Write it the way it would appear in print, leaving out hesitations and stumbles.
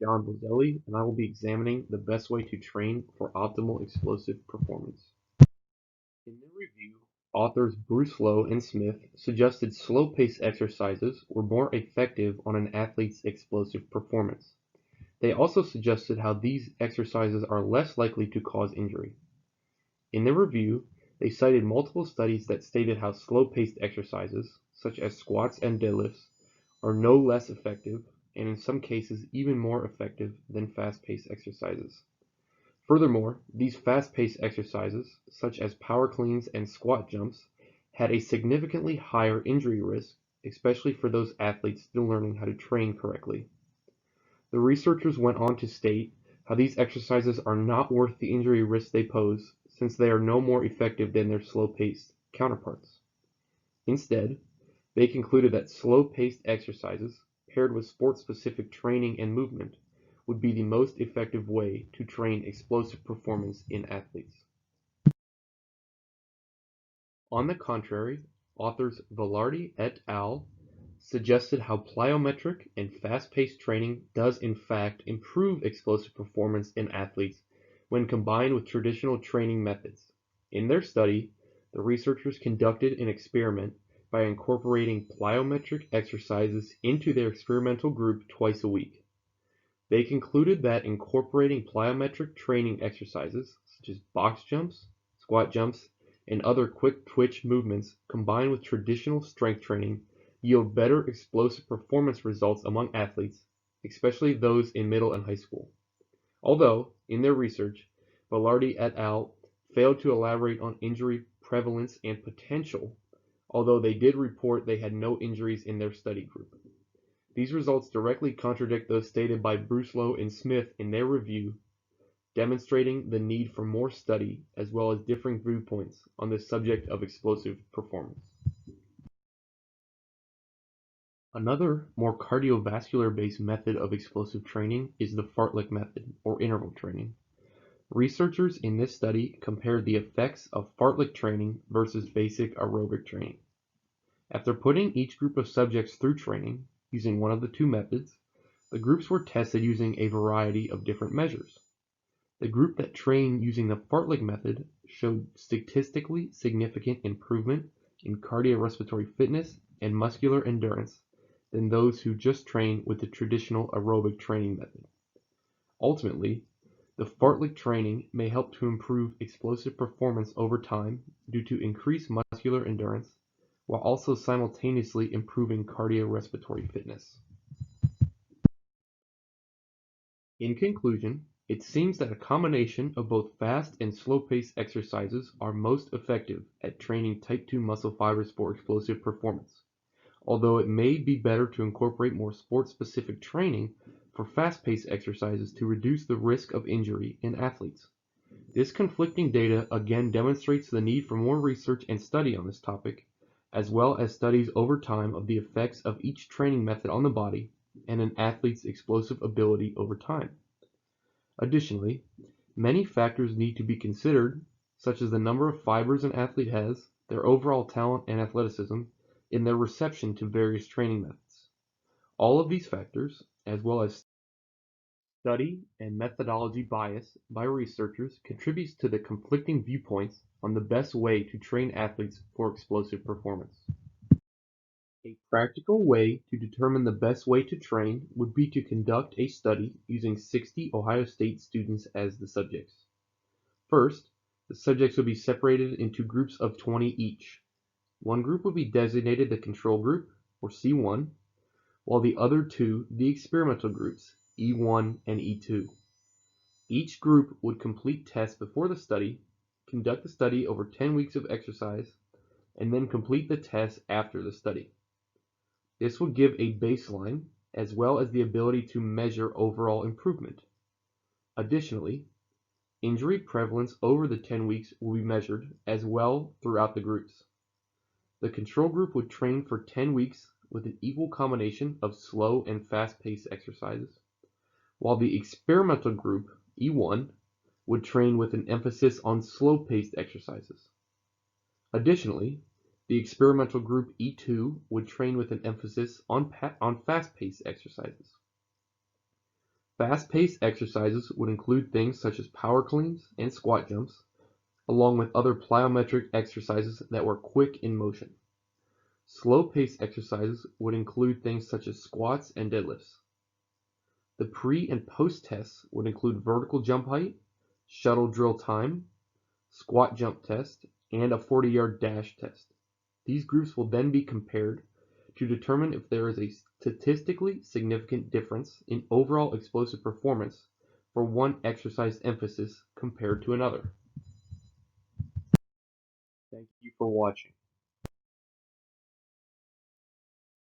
John Bozzelli, and I will be examining the best way to train for optimal explosive performance. In their review, authors Bruce Lowe and Smith suggested slow-paced exercises were more effective on an athlete's explosive performance. They also suggested how these exercises are less likely to cause injury. In their review, they cited multiple studies that stated how slow-paced exercises, such as squats and deadlifts, are no less effective, and in some cases even more effective than fast-paced exercises. Furthermore, these fast-paced exercises, such as power cleans and squat jumps, had a significantly higher injury risk, especially for those athletes still learning how to train correctly. The researchers went on to state how these exercises are not worth the injury risk they pose, since they are no more effective than their slow-paced counterparts. Instead, they concluded that slow-paced exercises, paired with sport-specific training and movement, would be the most effective way to train explosive performance in athletes. On the contrary, authors Velarde et al. Suggested how plyometric and fast-paced training does in fact improve explosive performance in athletes when combined with traditional training methods. In their study, the researchers conducted an experiment by incorporating plyometric exercises into their experimental group twice a week. They concluded that incorporating plyometric training exercises, such as box jumps, squat jumps, and other quick twitch movements combined with traditional strength training yield better explosive performance results among athletes, especially those in middle and high school. Although, in their research, Velarde et al. Failed to elaborate on injury prevalence and potential, although they did report they had no injuries in their study group. These results directly contradict those stated by Bruce Lowe and Smith in their review, demonstrating the need for more study as well as differing viewpoints on the subject of explosive performance. Another, more cardiovascular-based method of explosive training is the fartlek method, or interval training. Researchers in this study compared the effects of fartlek training versus basic aerobic training. After putting each group of subjects through training, using one of the two methods, the groups were tested using a variety of different measures. The group that trained using the fartlek method showed statistically significant improvement in cardiorespiratory fitness and muscular endurance than those who just trained with the traditional aerobic training method. Ultimately, the fartlek training may help to improve explosive performance over time due to increased muscular endurance, while also simultaneously improving cardiorespiratory fitness. In conclusion, it seems that a combination of both fast and slow-paced exercises are most effective at training type 2 muscle fibers for explosive performance, although it may be better to incorporate more sport-specific training for fast-paced exercises to reduce the risk of injury in athletes. This conflicting data again demonstrates the need for more research and study on this topic, as well as studies over time of the effects of each training method on the body and an athlete's explosive ability over time. Additionally, many factors need to be considered, such as the number of fibers an athlete has, their overall talent and athleticism, and their reception to various training methods. All of these factors, as well as study and methodology bias by researchers, contributes to the conflicting viewpoints on the best way to train athletes for explosive performance. A practical way to determine the best way to train would be to conduct a study using 60 Ohio State students as the subjects. First, the subjects would be separated into groups of 20 each. One group would be designated the control group, or C1, while the other two the experimental groups, E1 and E2. Each group would complete tests before the study, conduct the study over 10 weeks of exercise, and then complete the tests after the study. This would give a baseline as well as the ability to measure overall improvement. Additionally, injury prevalence over the 10 weeks will be measured as well throughout the groups. The control group would train for 10 weeks with an equal combination of slow and fast-paced exercises, while the experimental group, E1, would train with an emphasis on slow-paced exercises. Additionally, the experimental group E2 would train with an emphasis on fast-paced exercises. Fast-paced exercises would include things such as power cleans and squat jumps, along with other plyometric exercises that were quick in motion. Slow-paced exercises would include things such as squats and deadlifts. The pre and post tests would include vertical jump height, shuttle drill time, squat jump test, and a 40-yard dash test. These groups will then be compared to determine if there is a statistically significant difference in overall explosive performance for one exercise emphasis compared to another. Thank you for watching.